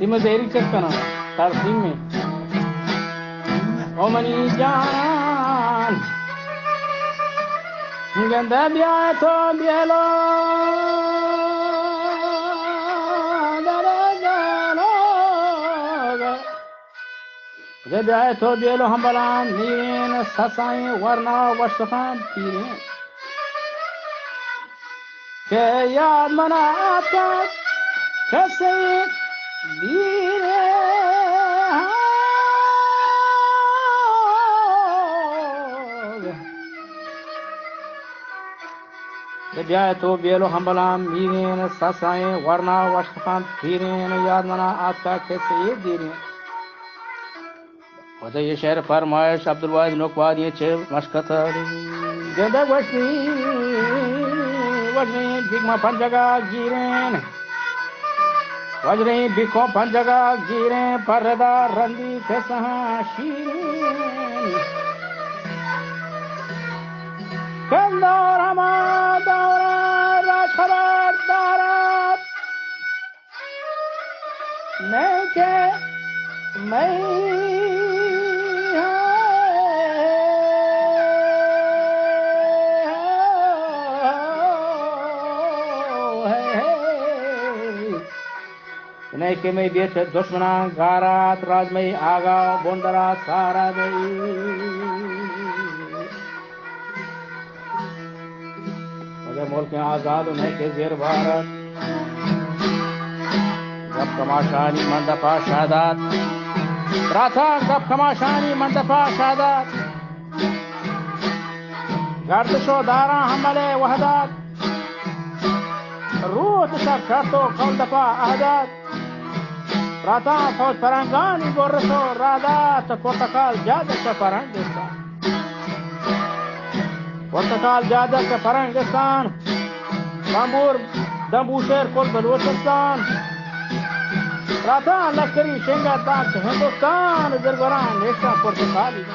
में देरी चेक करना तारसीम में ओ मनी जान गंदा बिया तो बियलो बिया तो बियलो हम बलान नीन ससाई वरना वशखान पीरे के याद मना आता कैसे धीरे बिया तो बियलो हम बलान नीन ससाई वरना वशखान पीरे याद मना आता कैसे धीरे वजह ये शहर फरमाइश अब्दुल वाहिद नोकवाद ये छे मशकत गंदा वजनी बिगमा पंजगा गिरेन वजनी बिको पंजगा गिरेन परदा रंदी कैसा शीरेन कंदौरा मा दौरा राखरार दारात मैं के मैं नहीं के मैं बेच दुश्मना गारात राज में आगा बोंदरा सारा गई मगर मुल्क आजाद उन्हें के जेर भारत गप कमाशानी मंडपा शादात राथा गप कमाशानी मंडपा शादात गर्दशो दारा हमले वहदात रूह तक करतो कौल दफा आजाद राता फौज परंगानी बोरसो रादात कोतकाल जादक परंगिस्तान कोतकाल जादक परंगिस्तान बंबूर दंबूशेर कुल बलूचिस्तान राता लश्करी शेंगा ताक हिंदुस्तान दिलबरान नेशा पुर्तगाली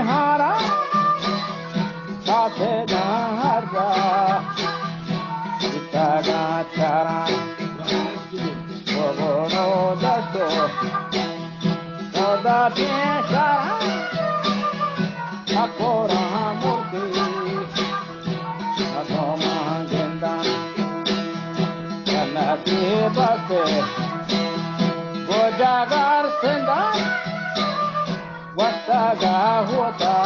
Hara Segarja, Itagacharan, Gogono Dasto, Soda Piesharan, Akora Murti, Agoma Gendan, Kanati Baste, Gojagar Sendan, Wastaga Huata,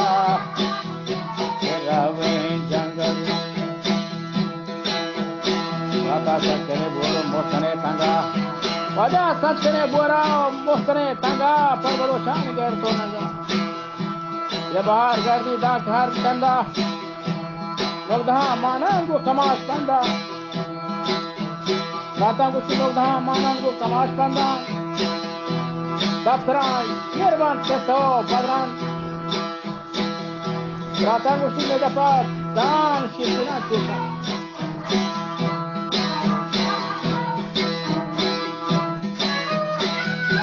Jungle. Rata Satkane Bolo Mostane Tanga. Wada Satkane Bora Mostane Tanga Parvalo Shan Gerto Naga. Yabahar Gardi Da Ghar Tanda. Logdha Manangu Kamash Tanda. Rata Gusti Logdha Manangu Kamash Tanda. Daptran Yervan Teso Padran. Rata Gusti Medapat Dan Shishina Shishina.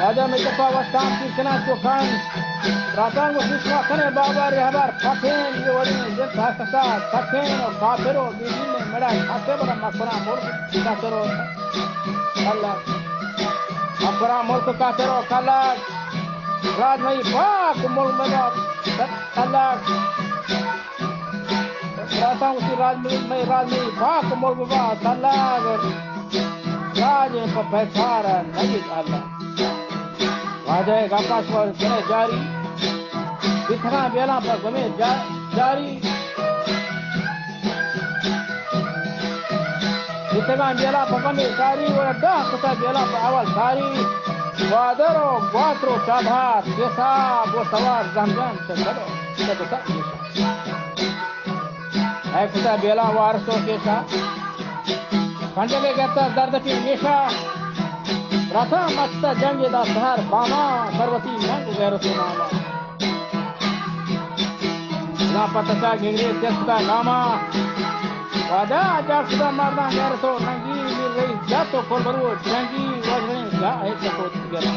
Raja Medapat Vastam Shishina Chokhan. Rata Gusti Swakane Baba Rehabar Faken Yori Jet Hasasa Faken or Kafero Bidin Meda Hasebra Makura Murk Kafero Allah Makura Murk Kafero Kalak Rajmai Pak Mulmada Allah Rata Gusti Rajmai Pak Mulmada Allah Raja Papesara Najid Allah Raja Gapaswar Kene Jari Bithana Bela Pagame Jari Bithana Bela Pagame Jari Wada Kuta Bela Awal Jari Wadaro Guatro Chabhat Kesa Bosawar Zamjan Chalo Kuta Hai Kuta Bela Warso Kesa Kandale Gata Dardati Nisha Rata Masta Jange Da Sahar Bama Parvati Mangu Gairo Sunama Na Pataka Gingre Testa Nama Wada Ajaksuda Mardan Gairo Nangi Nilai Jato Kolbaru Jangi Wajrin Ja Aita Kot Gera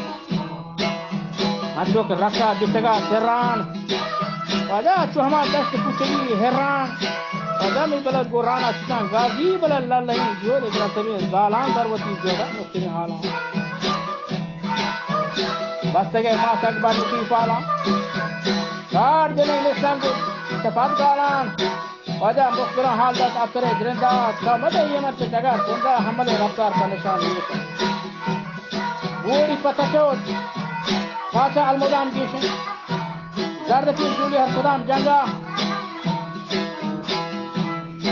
Andok Raka Bitaga Serran Wada Chuhama Dast Puchagi Herran Wada Mi Balad Gorana Sitan Gazi Balad Lalahi Jode Gratabi Zalan Parvati Joda Mukini Hala Bastage Masak Baduki Pala Guard Jene Sangu Tafat Galan Wada Mukra Haldat Apre Grinda Kamade Yemat Jaga Kunda Hamale Raptar Kanishan Uri Patachot Pacha Almudam Gishin Zardati Juli Harkudam Janga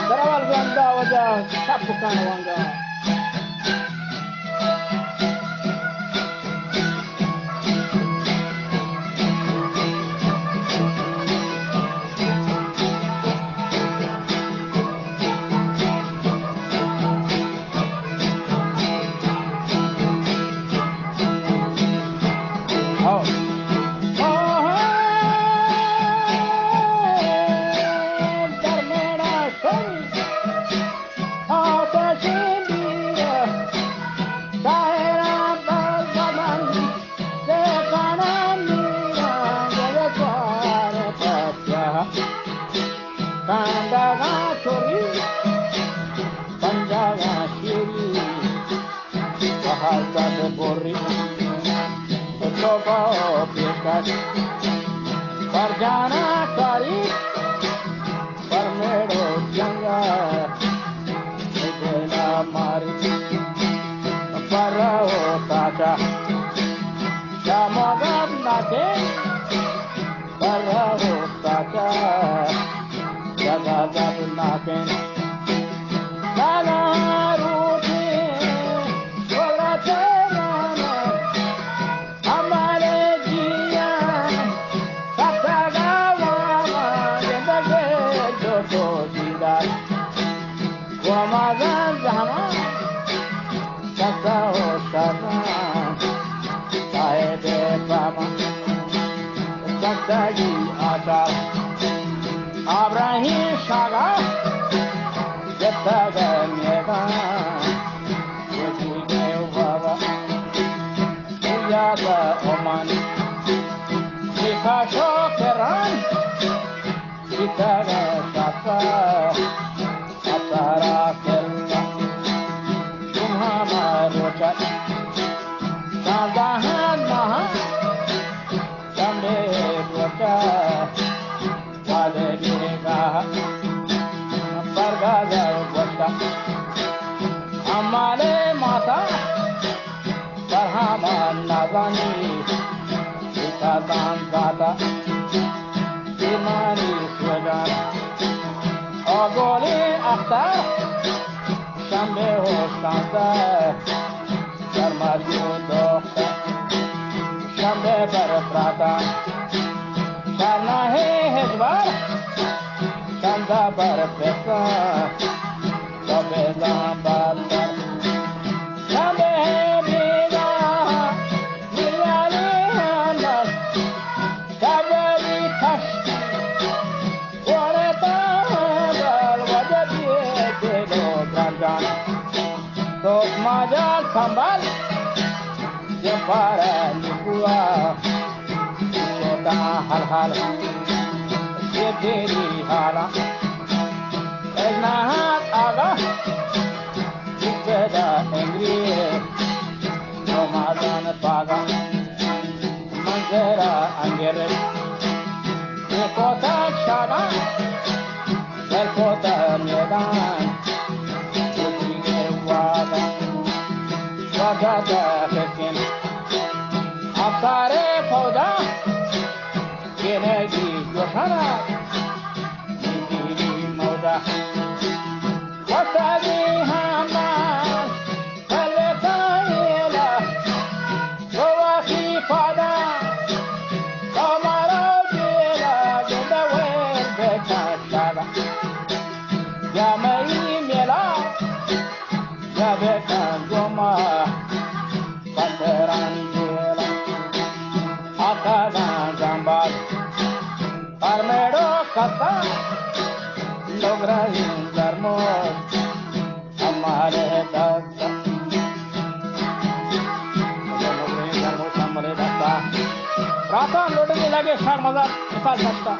Darawal Ganda Wada Tapukan Wanga Parjana Kari Parmedo Janga Udena Mari Parao Tata Shamagam Nate Parao Tata Jagagam Nate Nagaruti Oraterana Amare Ramadan Zaman Sakao Sana Saede Pama Saktagi Asar Abrahim Shaga Jetaga Mega Yudhine Baba Uyada Oman Shika Shokeran Shitaga Sasa अपहरा खेलता तुम्हारा रोचक सावधान महा चंबे रोचक वाले गिरेगा परगा जाओ हमारे माता परहामान नाजानी इका दान गाता इमानी स्वजान अगोले अख्तर शंबे हो शांता शर्मारियो दोख्ता शंबे पर प्राता शर्ना है हिजबार शंदा पर पैसा सबे जाबार शंबे है बीना मियाली अंदर सबरी थश वरता बल वजदिए देलो गंजान तो माजार संभाल ये पारा निकुआ छोटा हल हल ये तेरी हाला नाहात आगा इकदा एंग्री नमाज़ान पागा मंजरा अंगर ये कोता शादा ये कोता मैदान उसी वादा वादा लेकिन अब सारे फौजा ये नहीं जोशाना मौजा वसादी हमार फलकायला गोवासी फादा हमारा जेला गुंडवर बेचारा या मई मेला या बेचान गोमा पंदरान जेला आकाना जंबाल परमेडो कसा लोग्राइन दरमोस हमारे दाता लोग्राइन दरमोस हमारे दाता राता लौटने लगे शार मजा मिसाल सकता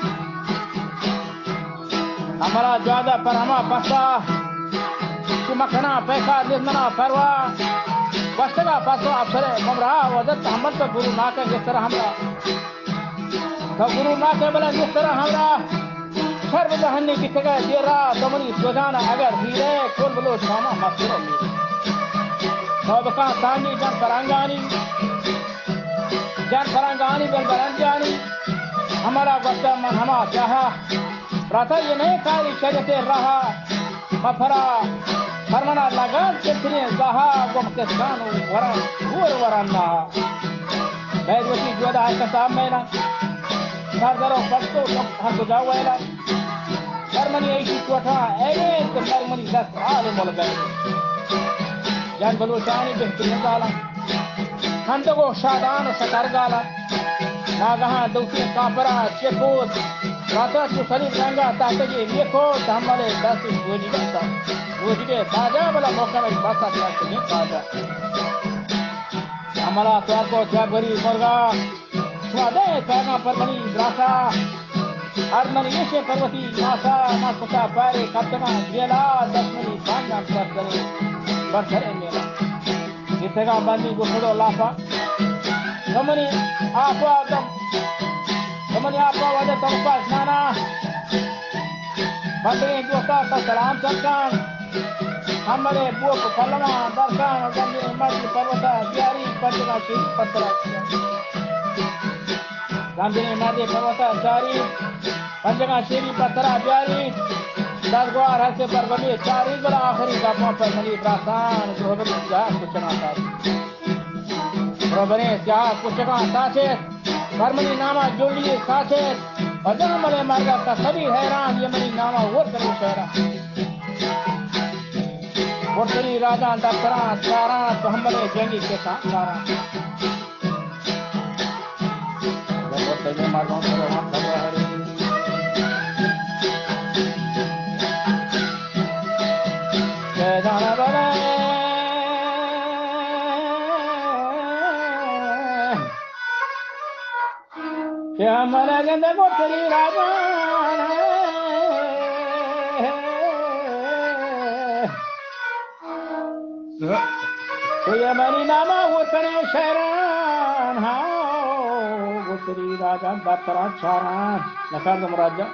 हमारा ज्यादा पर हमा पसा चुमकना पैसा जितना परवा वस्तगा पसो अफसरे गुमराह वजत हमत तो गुरु ना के जिस तरह हमरा तो गुरु ना के बला जिस तरह हमरा सर्व जहन्नी की जगह जेरा दमनी सोजाना अगर हीरे कोल बलो शामा मस्रो मेरे सबका तानी जन परंगानी बल बरंजानी हमारा वक्त मन हमा चाहा प्रातः ये नहीं कारी शरीते रहा मफरा फरमाना लगा कितने जहा गुम के सानु वरन वरना बैजवती जोदा है कसाब मेरा सरदारों पत्तो हम तो जाओ वाला परमनी ऐसी कोठा ऐने तो परमनी 10 आले मोल गए जान बलूचानी बेहतरीन गाला हम तो को शादान सकार गाला नागहा दूसरी कांपरा चेकोत राता तो शरीर गंगा ताते के लिए को हमारे 10 गोजी करता गोजी के ताजा वाला मौका में बासा करते हैं ताजा हमारा तो को क्या बरी मुर्गा स्वादे कागा परमनी रासा अर्मनी ये पर्वती मासा मासुका पारे कप्तना गेला दसमनी बांगा करे बरसरे मेला इतगा बंदी गुफड़ो लाफा कमनी आपा वादे तमपा स्नाना बंदे जोता का सलाम सरकार हमारे बुआ को फलमा दरकार गंगे मर्द पर्वता प्यारी पंचगा की पत्रा गंगे मर्द पर्वता चारी पंचगा शेरी पत्रा प्यारी दरबार हसे पर बने चारी बड़ा आखिरी का पर मनी प्रासान जो बने जा कुछ ना था बने जा कुछ का साथे परमनी नामा जोड़िए साथे अजम मले मार्गा का सभी हैरान ये मनी नामा वो करे शहरा वो तेरी राजा दफरा सारा तो हम मले जंगी के साथ सारा जब तेरे मार्गों पर हम सब हरे जाना बने क्या मरे गंदे को तेरी राजा तो ये मनी नामा वतने शहरान हाँ गुतरी राजा दत्तरा चारान नकार दम राजा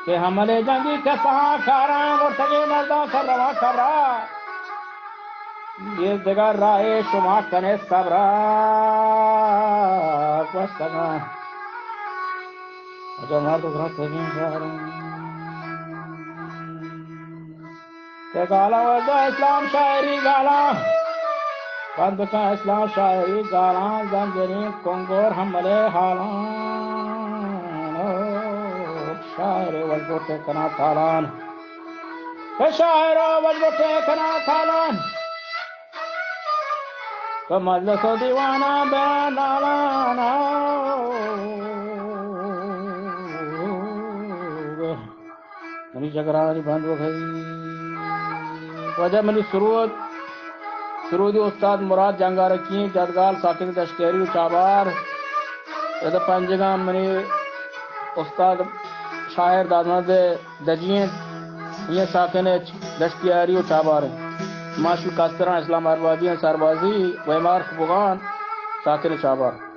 के हमले जंगी के सहाकारान और तगे मर्दा कर रवा खबरा ये जगह राय शुमा कने सबरा वस्तगा अजो मार तो ग्रह तगे शहरान के गाला वदा इस्लाम शायरी गाला बंद का इस्लाम शायरी गाला जंजरी कंगोर हमले हालान शायर वजबोटे कना थालान शायर वजबोटे कना थालान तो मजलिस दीवाना बेनालाना मनी जगरानी बंद हो गई वजह मनी सुरूदी उस्ताद मुराद जंगा रखी जदगाल साकिन दशकेरी चाबार यद पंजगा मनी उस्ताद शायर दादमद दजिए ये साकिन दशकेरी चाबार माशल कास्तरा इस्लाम अरबादी सरबाजी वैमार बुगान साकिन चाबार